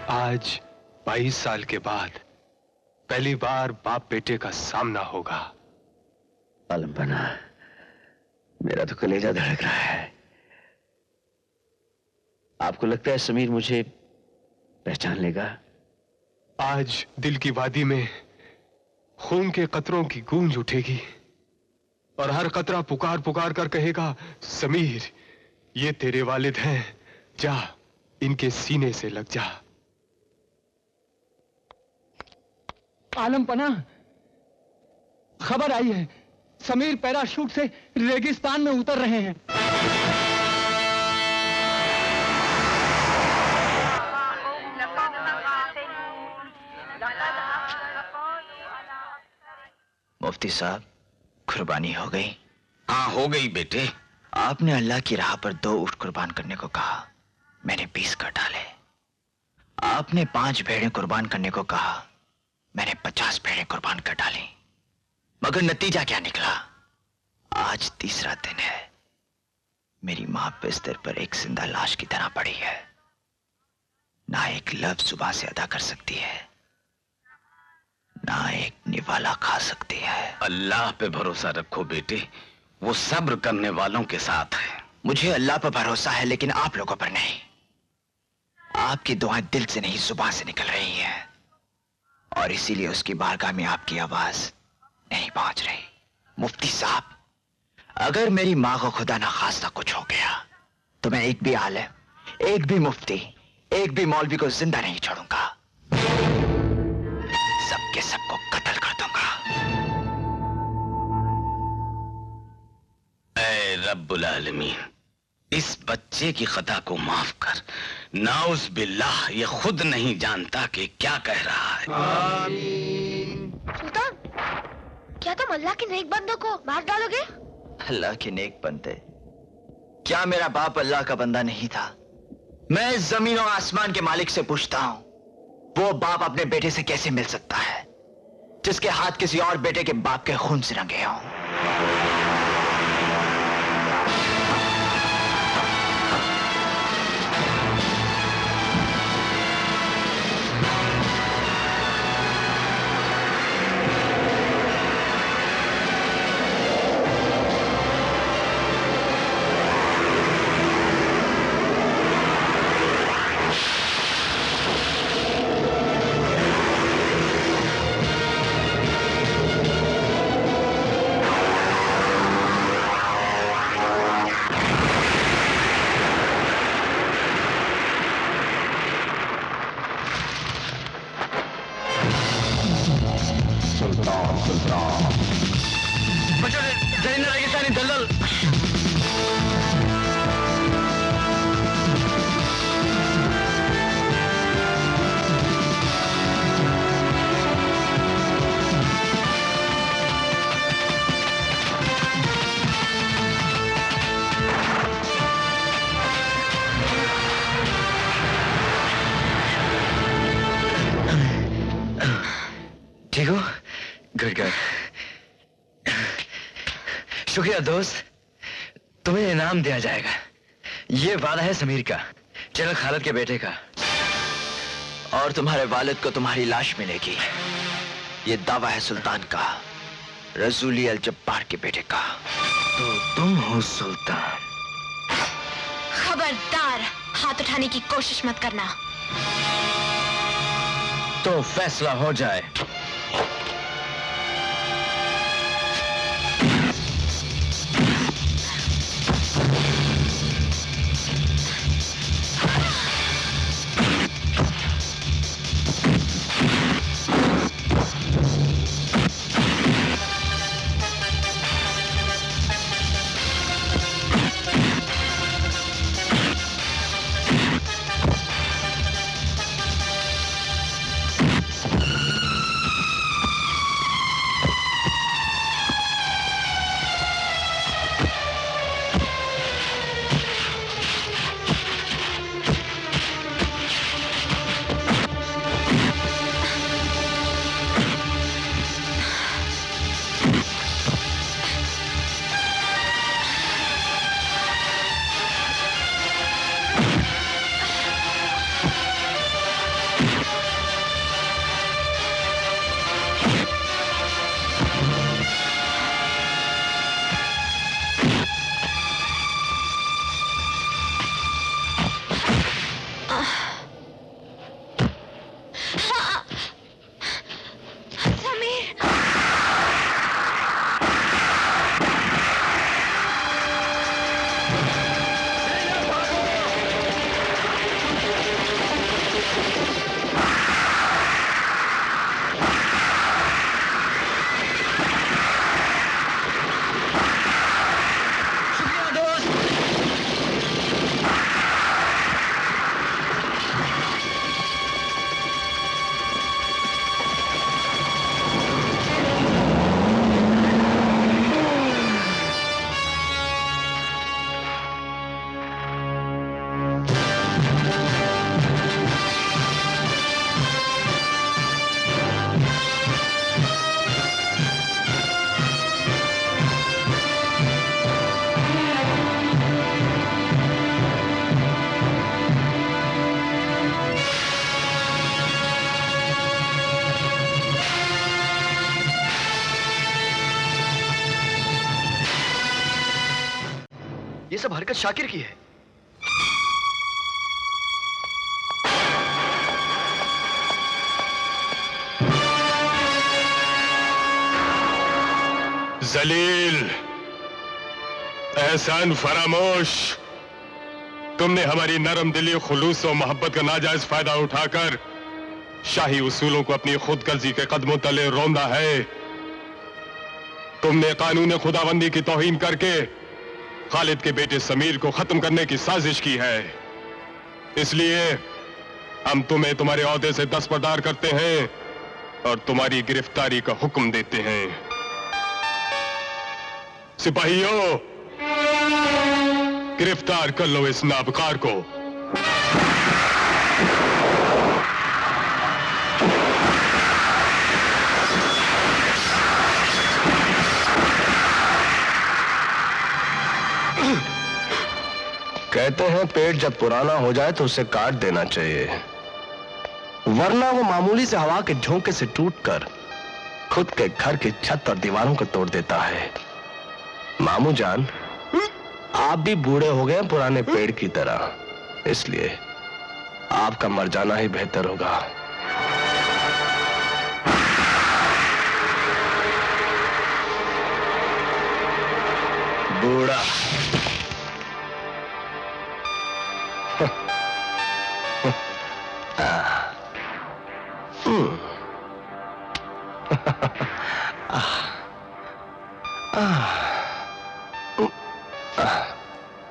आज 22 साल के बाद पहली बार बाप बेटे का सामना होगा। आलम पना, मेरा तो कलेजा धड़क रहा है। आपको लगता है समीर मुझे पहचान लेगा? आज दिल की वादी में खून के कतरों की गूंज उठेगी और हर कतरा पुकार पुकार कर कहेगा, समीर, ये तेरे वालिद हैं, जा इनके सीने से लग जा। आलम पना, खबर आई है, समीर पैराशूट से रेगिस्तान में उतर रहे हैं। मुफ्ती साहब, कुर्बानी हो गई? हाँ, हो गई बेटे। आपने अल्लाह की राह पर 2 ऊंट कुर्बान करने को कहा, मैंने 20 कर डाले। आपने 5 भेड़ें कुर्बान करने को कहा, मैंने 50 भेड़ें कुर्बान कर डाली। मगर नतीजा क्या निकला? आज तीसरा दिन है, मेरी मां बिस्तर पर एक जिंदा लाश की तरह पड़ी है। ना एक लफ्ज जुबान से अदा कर सकती है, ना एक निवाला खा सकती है। अल्लाह पे भरोसा रखो बेटे, वो सब्र करने वालों के साथ है। मुझे अल्लाह पर भरोसा है, लेकिन आप लोगों पर नहीं। आपकी दुआएं दिल से नहीं, जुबान से निकल रही हैं, और इसीलिए उसकी बारगाह में आपकी आवाज नहीं पहुंच रही। मुफ्ती साहब, अगर मेरी मां को खुदा ना खास्ता कुछ हो गया तो मैं एक भी आलिम, एक भी मुफ्ती, एक भी मौलवी को जिंदा नहीं छोड़ूंगा। सबके सबको कत्ल कर दूंगा। ऐ रब्बुल आलमीन, इस बच्चे की खता को माफ कर। नाउज़ बिल्लाह, ये खुद नहीं जानता कि क्या कह रहा है। आमीन। सुल्तान, क्या तुम अल्लाह के नेक बंदों को मार डालोगे? अल्लाह के नेक बंदे? क्या मेरा बाप अल्लाह का बंदा नहीं था? मैं इस जमीन और आसमान के मालिक से पूछता हूं, वो बाप अपने बेटे से कैसे मिल सकता है जिसके हाथ किसी और बेटे के बाप के खून से रंगे हों? ठीक हो? Good good. शुक्रिया दोस्त, तुम्हें इनाम दिया जाएगा। ये वादा है समीर का, जनरल खालिद के बेटे का, और तुम्हारे वालिद को तुम्हारी लाश मिलेगी। ये दावा है सुल्तान का, रसूली अल जब्बार के बेटे का। तो तुम हो सुल्तान? खबरदार, हाथ उठाने की कोशिश मत करना। तो फैसला हो जाए। सब हरकत शाकिर की है। जलील, एहसान फरामोश, तुमने हमारी नरम दिली, खुलूस और मोहब्बत का नाजायज फायदा उठाकर शाही उसूलों को अपनी खुदगर्जी के कदमों तले रौंदा है। तुमने कानून खुदाबंदी की तौहीन करके खालिद के बेटे समीर को खत्म करने की साजिश की है। इसलिए हम तुम्हें तुम्हारे ओहदे से दस्तबरदार करते हैं और तुम्हारी गिरफ्तारी का हुक्म देते हैं। सिपाहियों, गिरफ्तार कर लो इस नाबकार को। कहते हैं पेट जब पुराना हो जाए तो उसे काट देना चाहिए, वरना वो मामूली से हवा के झोंके से टूटकर खुद के घर की छत और दीवारों को तोड़ देता है। मामू जान, आप भी बूढ़े हो गए पुराने पेड़ की तरह, इसलिए आपका मर जाना ही बेहतर होगा। बूढ़ा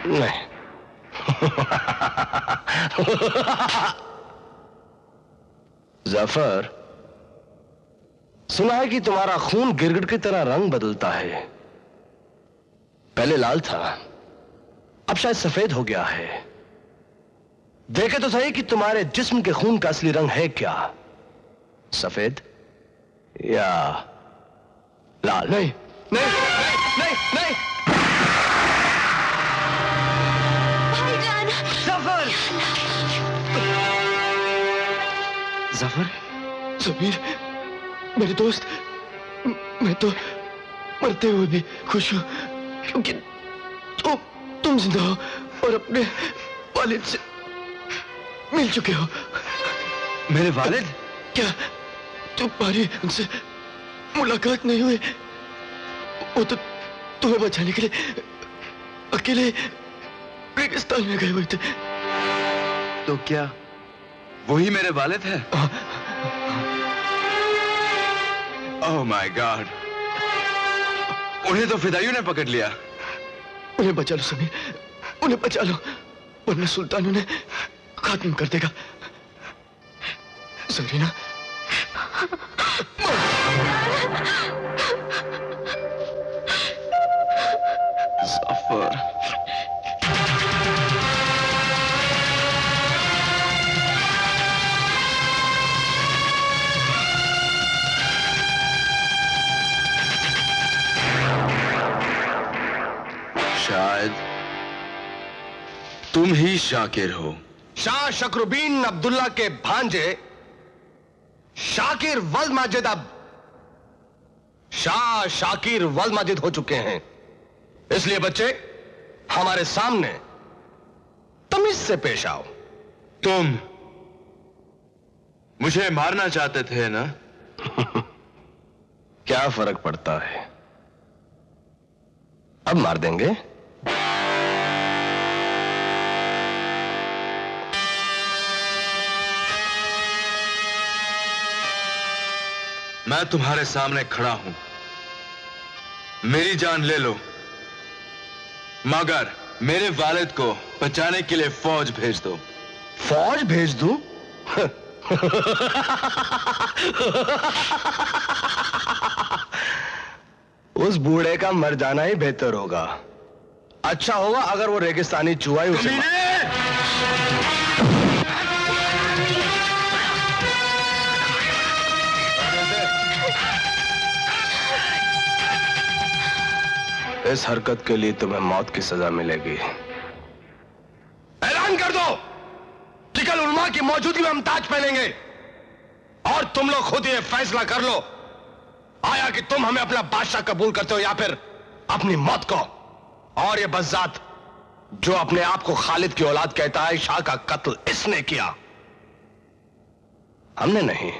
नहीं जफर, सुना है कि तुम्हारा खून गिरगिट की तरह रंग बदलता है। पहले लाल था, अब शायद सफेद हो गया है। देखे तो सही कि तुम्हारे जिस्म के खून का असली रंग है क्या, सफेद या लाल? नहीं नहीं नहीं नहीं, नहीं। जफर, जफर, समीर, मेरे दोस्त, मैं तो मरते हुए भी खुश हूं क्योंकि तुम जिंदा हो और अपने वालिद से मिल चुके हो। मेरे वालिद? क्या तुम्हारी उनसे मुलाकात नहीं हुई? वो तो तुम्हें बचाने के लिए अकेले रेगिस्तान में गए हुए थे। तो क्या वही मेरे वालिद है? ओह माय गॉड, उन्हें तो फिदाइयों ने पकड़ लिया। उन्हें बचा लो समीर, उन्हें बचा लो, वरना सुल्तान उन्हें खत्म कर देगा। जरीना, जफर, शायद तुम ही शाकिर हो। शाह शकरुबीन अब्दुल्ला के भांजे शाकिर वल माजिद अब शाह शाकिर वल माजिद हो चुके हैं। इसलिए बच्चे, हमारे सामने तमीज से पेश आओ। तुम मुझे मारना चाहते थे ना? क्या फर्क पड़ता है, अब मार देंगे। मैं तुम्हारे सामने खड़ा हूं, मेरी जान ले लो, मगर मेरे वालिद को बचाने के लिए फौज भेज दो। फौज भेज दूं? उस बूढ़े का मर जाना ही बेहतर होगा। अच्छा होगा अगर वो रेगिस्तानी चूहा ही उसे इस हरकत के लिए तुम्हें मौत की सजा मिलेगी। ऐलान कर दो कि कल उलमा की मौजूदगी में हम ताज पहनेंगे और तुम लोग खुद ये फैसला कर लो आया कि तुम हमें अपना बादशाह कबूल करते हो या फिर अपनी मौत को। और ये बज़ात जो अपने आप को खालिद की औलाद कहता है, शाह का कत्ल इसने किया, हमने नहीं।